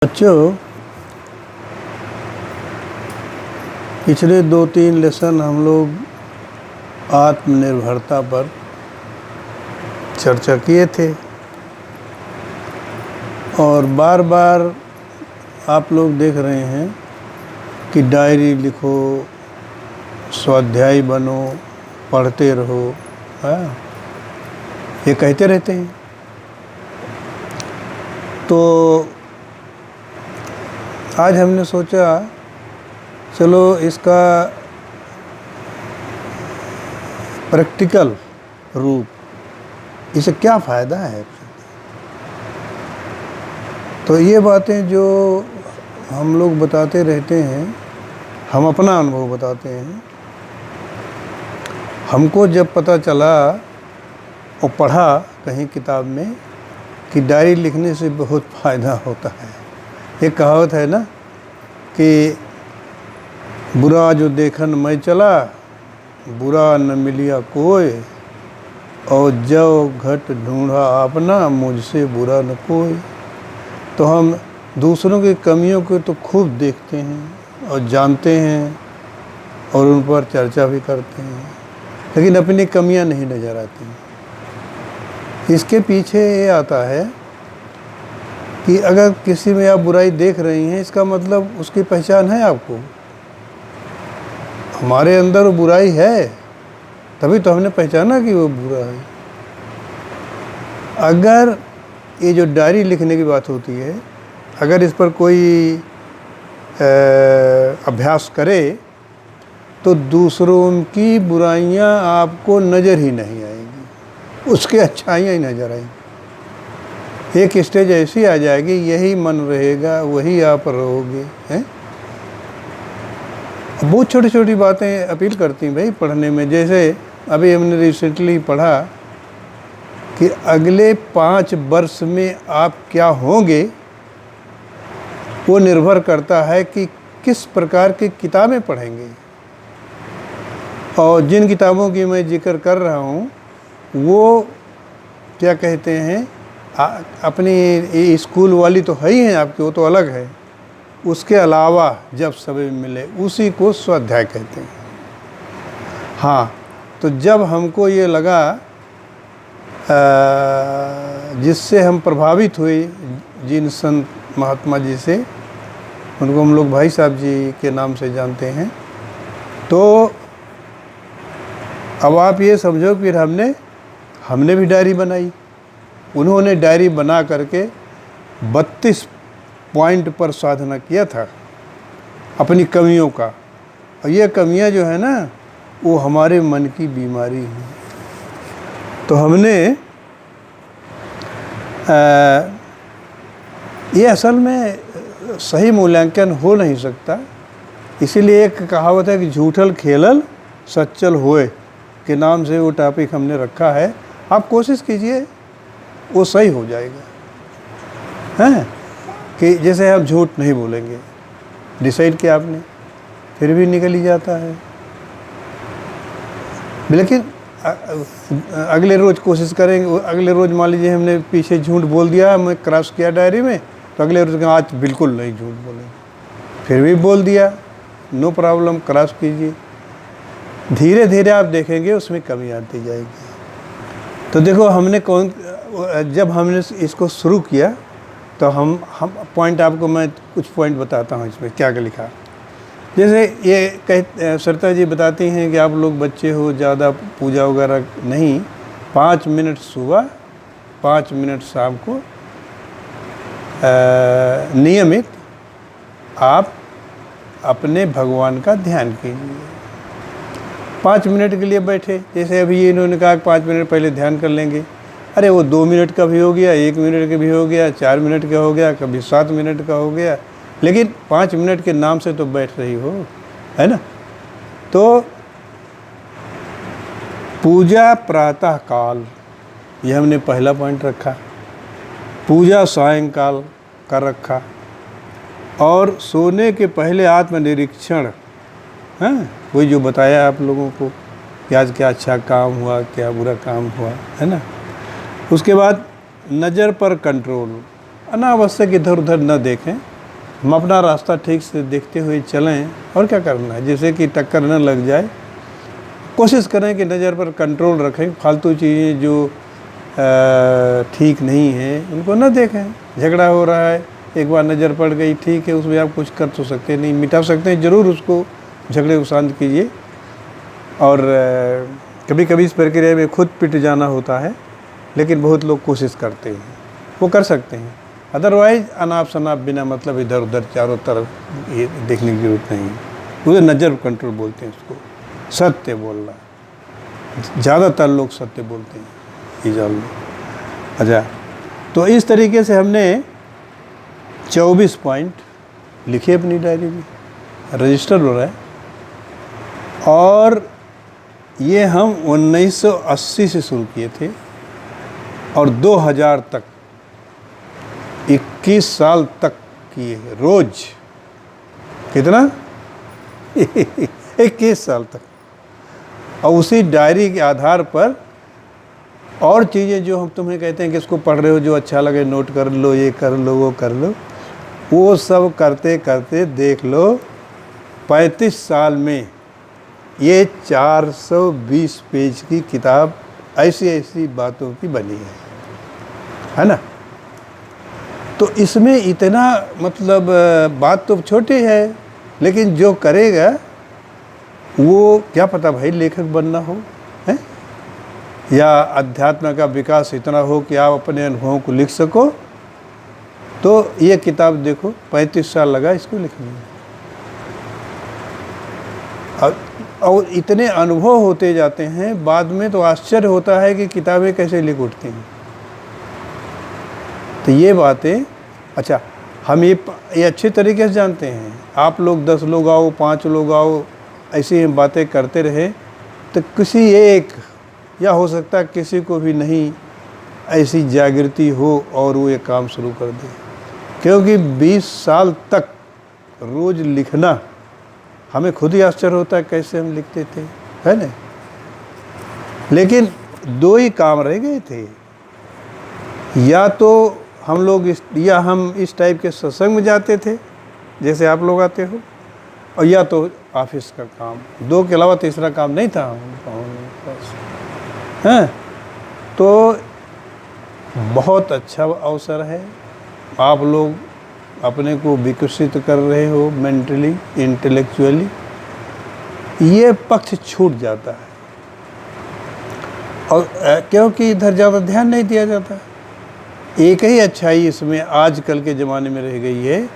बच्चों, पिछले 2-3 लेसन हम लोग आत्मनिर्भरता पर चर्चा किए थे और बार बार आप लोग देख रहे हैं कि डायरी लिखो, स्वाध्यायी बनो, पढ़ते रहो। ये कहते रहते हैं। तो आज हमने सोचा चलो इसका प्रैक्टिकल रूप, इसे क्या फ़ायदा है। तो ये बातें जो हम लोग बताते रहते हैं, हम अपना अनुभव बताते हैं। हमको जब पता चला और पढ़ा कहीं किताब में कि डायरी लिखने से बहुत फ़ायदा होता है। एक कहावत है ना कि बुरा जो देखन मैं चला, बुरा न मिलिया कोई, और जो घट ढूंढा अपना, मुझसे बुरा न कोई। तो हम दूसरों की कमियों को तो खूब देखते हैं और जानते हैं और उन पर चर्चा भी करते हैं, लेकिन अपनी कमियां नहीं नज़र आती। इसके पीछे ये आता है कि अगर किसी में आप बुराई देख रही हैं, इसका मतलब उसकी पहचान है आपको। हमारे अंदर वो बुराई है, तभी तो हमने पहचाना कि वो बुरा है। अगर ये जो डायरी लिखने की बात होती है, अगर इस पर कोई अभ्यास करे तो दूसरों की बुराइयां आपको नज़र ही नहीं आएंगी, उसके अच्छाइयाँ ही नज़र आएंगी। एक स्टेज ऐसी आ जाएगी, यही मन रहेगा, वही आप रहोगे। हैं बहुत छोटी छोटी बातें अपील करती हैं भाई पढ़ने में। जैसे अभी हमने रिसेंटली पढ़ा कि अगले 5 वर्ष में आप क्या होंगे, वो निर्भर करता है कि किस प्रकार की किताबें पढ़ेंगे। और जिन किताबों की मैं जिक्र कर रहा हूँ वो क्या कहते हैं, अपनी स्कूल वाली तो है ही हैं आपकी, वो तो अलग है। उसके अलावा जब समय मिले उसी को स्वाध्याय कहते हैं। हाँ, तो जब हमको ये लगा, जिससे हम प्रभावित हुए जिन संत महात्मा जी से, उनको हम लोग भाई साहब जी के नाम से जानते हैं, तो अब आप ये समझो फिर हमने भी डायरी बनाई। उन्होंने डायरी बना करके 32 पॉइंट पर साधना किया था अपनी कमियों का। और ये कमियां जो है ना, वो हमारे मन की बीमारी है। तो हमने ये असल में सही मूल्यांकन हो नहीं सकता। इसीलिए एक कहावत है कि झूठल खेलल सच्चल होए के नाम से वो टॉपिक हमने रखा है। आप कोशिश कीजिए, वो सही हो जाएगा। हैं कि जैसे आप झूठ नहीं बोलेंगे, डिसाइड किया आपने, फिर भी निकल ही जाता है। लेकिन अगले रोज़ कोशिश करेंगे। अगले रोज़ मान लीजिए हमने पीछे झूठ बोल दिया, मैं क्रॉस किया डायरी में, तो अगले रोज़ आज बिल्कुल नहीं झूठ बोलेंगे। फिर भी बोल दिया, नो प्रॉब्लम, क्रॉस कीजिए। धीरे धीरे आप देखेंगे उसमें कमी आती जाएगी। तो देखो जब हमने इसको शुरू किया तो हम पॉइंट, आपको मैं कुछ पॉइंट बताता हूँ इसमें क्या क्या लिखा। जैसे ये सरिता जी बताती हैं कि आप लोग बच्चे हो, ज़्यादा पूजा वगैरह नहीं, 5 मिनट सुबह, 5 मिनट शाम को नियमित आप अपने भगवान का ध्यान कीजिए। 5 मिनट के लिए बैठे, जैसे अभी ये इन्होंने कहा कि 5 मिनट पहले ध्यान कर लेंगे। अरे वो 2 मिनट का भी हो गया, 1 मिनट का भी हो गया, 4 मिनट का हो गया, कभी 7 मिनट का हो गया, लेकिन 5 मिनट के नाम से तो बैठ रही हो, है ना। तो पूजा प्रातः काल, ये हमने पहला पॉइंट रखा। पूजा सायंकाल का रखा। और सोने के पहले आत्मनिरीक्षण, हैं, वही जो बताया आप लोगों को कि आज क्या अच्छा काम हुआ, क्या बुरा काम हुआ, है ना। उसके बाद नज़र पर कंट्रोल, अनावश्यक इधर उधर न देखें। हम अपना रास्ता ठीक से देखते हुए चलें, और क्या करना है, जैसे कि टक्कर न लग जाए। कोशिश करें कि नज़र पर कंट्रोल रखें, फालतू चीज़ें जो ठीक नहीं है उनको न देखें। झगड़ा हो रहा है, एक बार नज़र पड़ गई, ठीक है, उसमें आप कुछ कर तो सकते नहीं, मिटा सकते हैं ज़रूर उसको, झगड़े को शांत कीजिए। और कभी कभी इस प्रक्रिया में खुद पिट जाना होता है, लेकिन बहुत लोग कोशिश करते हैं, वो कर सकते हैं। अदरवाइज़ अनाप शनाप बिना मतलब इधर उधर चारों तरफ ये देखने की ज़रूरत नहीं है। उसे नज़र कंट्रोल बोलते हैं उसको, सत्य बोलना। ज़्यादातर लोग सत्य बोलते हैं, ये जान लो। अच्छा, तो इस तरीके से हमने 24 पॉइंट लिखे अपनी डायरी में, रजिस्टर हो रहा है। और ये हम 1980 से शुरू किए थे और 2000 तक 21 साल तक किए, रोज। कितना? 21 साल तक। और उसी डायरी के आधार पर और चीज़ें जो हम तुम्हें कहते हैं कि इसको पढ़ रहे हो, जो अच्छा लगे नोट कर लो, ये कर लो, वो कर लो, वो सब करते करते देख लो 35 साल में ये 420 पेज की किताब ऐसी ऐसी बातों की बनी है ना। तो इसमें इतना मतलब बात तो छोटी है, लेकिन जो करेगा वो क्या पता भाई लेखक बनना हो, है, या अध्यात्म का विकास इतना हो कि आप अपने अनुभवों को लिख सको। तो ये किताब देखो, 35 साल लगा इसको लिखने में। और इतने अनुभव होते जाते हैं, बाद में तो आश्चर्य होता है कि किताबें कैसे लिख उठती हैं। तो ये बातें, अच्छा, हम ये अच्छे तरीके से जानते हैं। आप लोग 10 लोग आओ, 5 लोग आओ, ऐसी बातें करते रहे तो किसी एक, या हो सकता है किसी को भी नहीं ऐसी जागृति हो और वो ये काम शुरू कर दे। क्योंकि 20 साल तक रोज़ लिखना, हमें खुद ही आश्चर्य होता है कैसे हम लिखते थे, है ना। लेकिन 2 ही काम रह गए थे, या तो हम लोग हम इस टाइप के सत्संग में जाते थे जैसे आप लोग आते हो, और या तो ऑफिस का काम। 2 के अलावा तीसरा काम नहीं था हैं। तो बहुत अच्छा अवसर है, आप लोग अपने को विकसित कर रहे हो मेंटली, इंटेलेक्चुअली, ये पक्ष छूट जाता है। और क्योंकि इधर ज़्यादा ध्यान नहीं दिया जाता। एक ही अच्छाई इसमें आजकल के ज़माने में रह गई है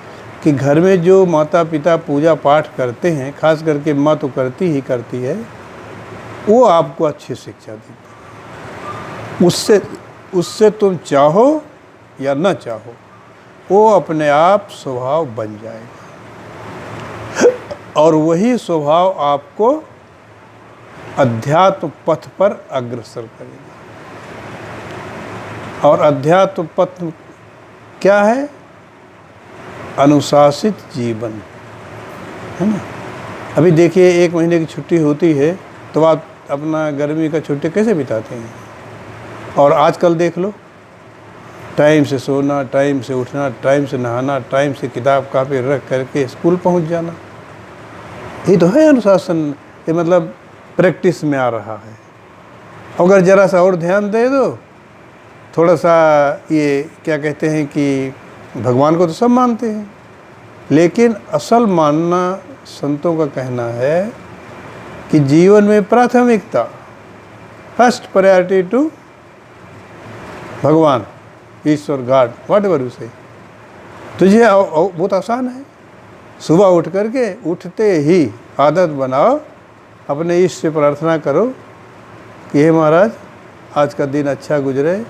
कि घर में जो माता पिता पूजा पाठ करते हैं, खास करके माँ तो करती ही करती है, वो आपको अच्छी शिक्षा देती है। उससे तुम चाहो या न चाहो, वो अपने आप स्वभाव बन जाएगा, और वही स्वभाव आपको अध्यात्म पथ पर अग्रसर करेगा। और अध्यात्म पथ क्या है? अनुशासित जीवन, है ना। अभी देखिए 1 महीने की छुट्टी होती है तो आप अपना गर्मी का छुट्टी कैसे बिताते हैं। और आजकल देख लो, टाइम से सोना, टाइम से उठना, टाइम से नहाना, टाइम से किताब कापी रख करके स्कूल पहुंच जाना, ये तो है अनुशासन। ये मतलब प्रैक्टिस में आ रहा है। अगर ज़रा सा और ध्यान दे दो, थोड़ा सा, ये क्या कहते हैं कि भगवान को तो सब मानते हैं, लेकिन असल मानना, संतों का कहना है कि जीवन में प्राथमिकता, फर्स्ट प्रायोरिटी टू भगवान, ईश्वर, गॉड, व्हाट एवर यू से। तुझे बहुत आसान है, सुबह उठ करके उठते ही आदत बनाओ, अपने ईश्वर से प्रार्थना करो कि हे महाराज, आज का दिन अच्छा गुजरे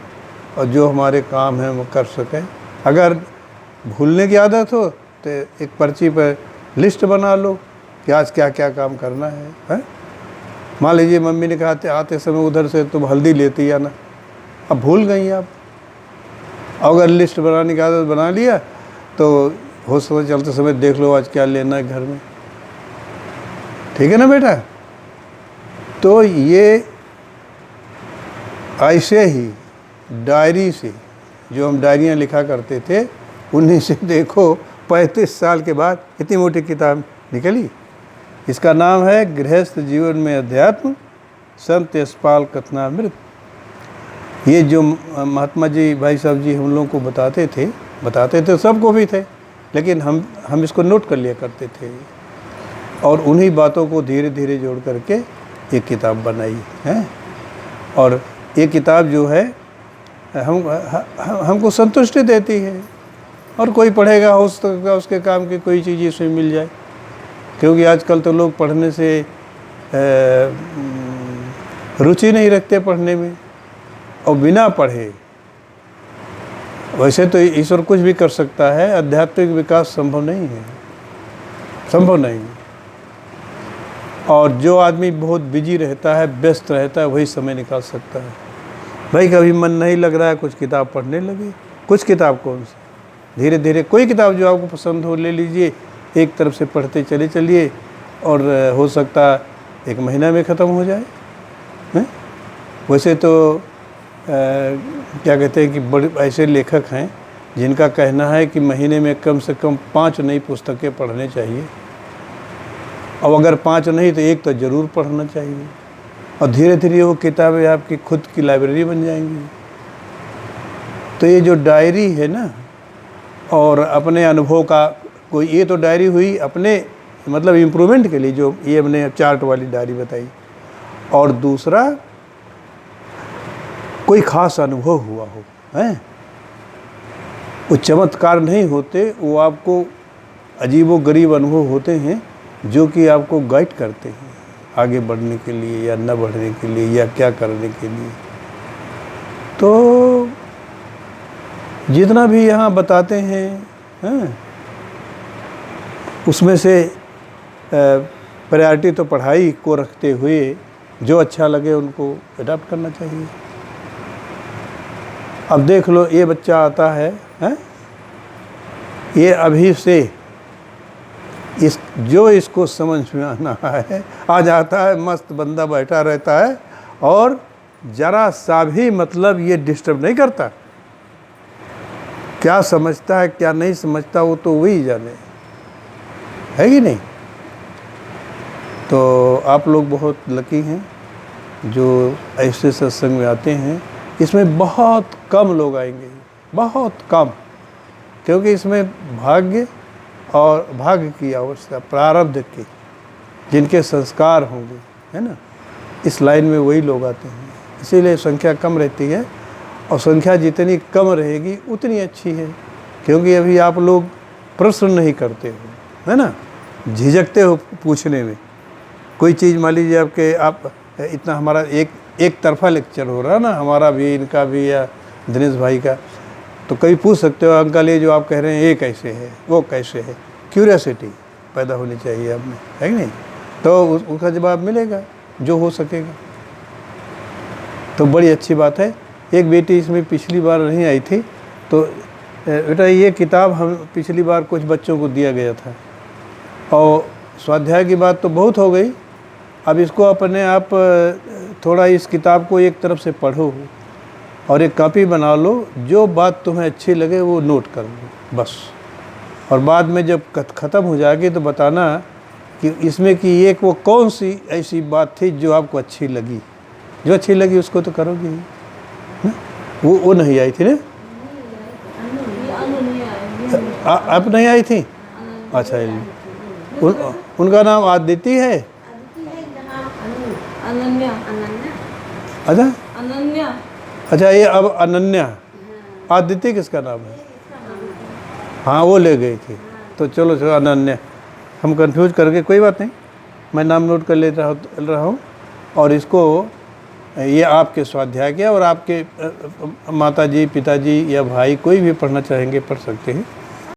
और जो हमारे काम हैं वो कर सकें। अगर भूलने की आदत हो तो एक पर्ची पर लिस्ट बना लो कि आज क्या क्या काम करना है। मान लीजिए मम्मी ने कहा आते समय उधर से तुम हल्दी लेती या ना, अब भूल गई आप। अगर लिस्ट बनाने की आदत बना लिया तो हो समय चलते समय देख लो आज क्या लेना है घर में, ठीक है ना बेटा। तो ये ऐसे ही डायरी से, जो हम डायरियाँ लिखा करते थे, उन्हीं से देखो 35 साल के बाद इतनी मोटी किताब निकली। इसका नाम है गृहस्थ जीवन में अध्यात्म, संत यशपाल कथनामृत। ये जो महात्मा जी, भाई साहब जी हम लोगों को बताते थे, सबको भी थे, लेकिन हम इसको नोट कर लिया करते थे और उन्हीं बातों को धीरे धीरे जोड़ करके एक किताब बनाई है। और ये किताब जो है हमको संतुष्टि देती है, और कोई पढ़ेगा हो सकता है उसके काम की कोई चीज़ इसमें मिल जाए, क्योंकि आजकल तो लोग पढ़ने से रुचि नहीं रखते पढ़ने में, और बिना पढ़े वैसे तो ईश्वर कुछ भी कर सकता है, आध्यात्मिक विकास संभव नहीं है, संभव नहीं। और जो आदमी बहुत बिजी रहता है, व्यस्त रहता है, वही समय निकाल सकता है। भाई कभी मन नहीं लग रहा है, कुछ किताब पढ़ने लगे। कुछ किताब कौन सी, धीरे धीरे कोई किताब जो आपको पसंद हो ले लीजिए, एक तरफ से पढ़ते चले चलिए, और हो सकता 1 महीना में ख़त्म हो जाए। हैं? वैसे तो क्या कहते हैं कि बड़े ऐसे लेखक हैं जिनका कहना है कि महीने में कम से कम 5 नई पुस्तकें पढ़ने चाहिए, और अगर 5 नहीं तो 1 तो ज़रूर पढ़ना चाहिए, और धीरे धीरे वो किताबें आपकी खुद की लाइब्रेरी बन जाएंगी। तो ये जो डायरी है ना, और अपने अनुभव का कोई, ये तो डायरी हुई अपने मतलब इम्प्रूवमेंट के लिए, जो ये हमने चार्ट वाली डायरी बताई, और दूसरा कोई ख़ास अनुभव हुआ हो, हैं? वो चमत्कार नहीं होते, वो आपको अजीबो-गरीब अनुभव होते हैं जो कि आपको गाइड करते हैं आगे बढ़ने के लिए या न बढ़ने के लिए या क्या करने के लिए। तो जितना भी यहाँ बताते हैं, उसमें से प्रायोरिटी तो पढ़ाई को रखते हुए जो अच्छा लगे उनको अडॉप्ट करना चाहिए। अब देख लो, ये बच्चा आता है, ये अभी से इसको समझ में आना है, आ जाता है, मस्त बंदा बैठा रहता है, और ज़रा सा भी मतलब ये डिस्टर्ब नहीं करता। क्या समझता है क्या नहीं समझता वो तो वही जाने, है कि नहीं। तो आप लोग बहुत लकी हैं जो ऐसे सत्संग में आते हैं। इसमें बहुत कम लोग आएंगे, बहुत कम, क्योंकि इसमें भाग्य और भाग्य की अवस्था, प्रारब्ध की, जिनके संस्कार होंगे, है ना, इस लाइन में वही लोग आते हैं। इसीलिए संख्या कम रहती है, और संख्या जितनी कम रहेगी उतनी अच्छी है, क्योंकि अभी आप लोग प्रश्न नहीं करते हो, है ना, झिझकते हो पूछने में। कोई चीज़ मान लीजिए आप इतना हमारा एक तरफा लेक्चर हो रहा है ना, हमारा भी, इनका भी, या दिनेश भाई का, तो कभी पूछ सकते हो, अंकल ये जो आप कह रहे हैं ये कैसे है, वो कैसे है। क्यूरियोसिटी पैदा होनी चाहिए आप में, है कि नहीं, तो उसका जवाब मिलेगा जो हो सकेगा। तो बड़ी अच्छी बात है। एक बेटी इसमें पिछली बार नहीं आई थी, तो बेटा ये किताब हम पिछली बार कुछ बच्चों को दिया गया था, और स्वाध्याय की बात तो बहुत हो गई। अब इसको अपने आप थोड़ा इस किताब को एक तरफ से पढ़ो और एक कॉपी बना लो, जो बात तुम्हें अच्छी लगे वो नोट कर लो बस। और बाद में जब ख़त्म हो जाएगी तो बताना कि इसमें कि एक वो कौन सी ऐसी बात थी जो आपको अच्छी लगी। जो अच्छी लगी उसको तो करोगे ही ना। वो नहीं आई थी ना, आप नहीं आई थी। अच्छा, उनका नाम आदिति है। अच्छा अच्छा, ये अब अनन्या, आदिति किसका नाम है? हाँ, वो ले गई थी। तो चलो अनन्या, हम कंफ्यूज करके, कोई बात नहीं, मैं नाम नोट कर ले रहा हूँ। और इसको ये आपके स्वाध्याय के, और आपके माताजी, पिताजी या भाई कोई भी पढ़ना चाहेंगे पढ़ सकते हैं।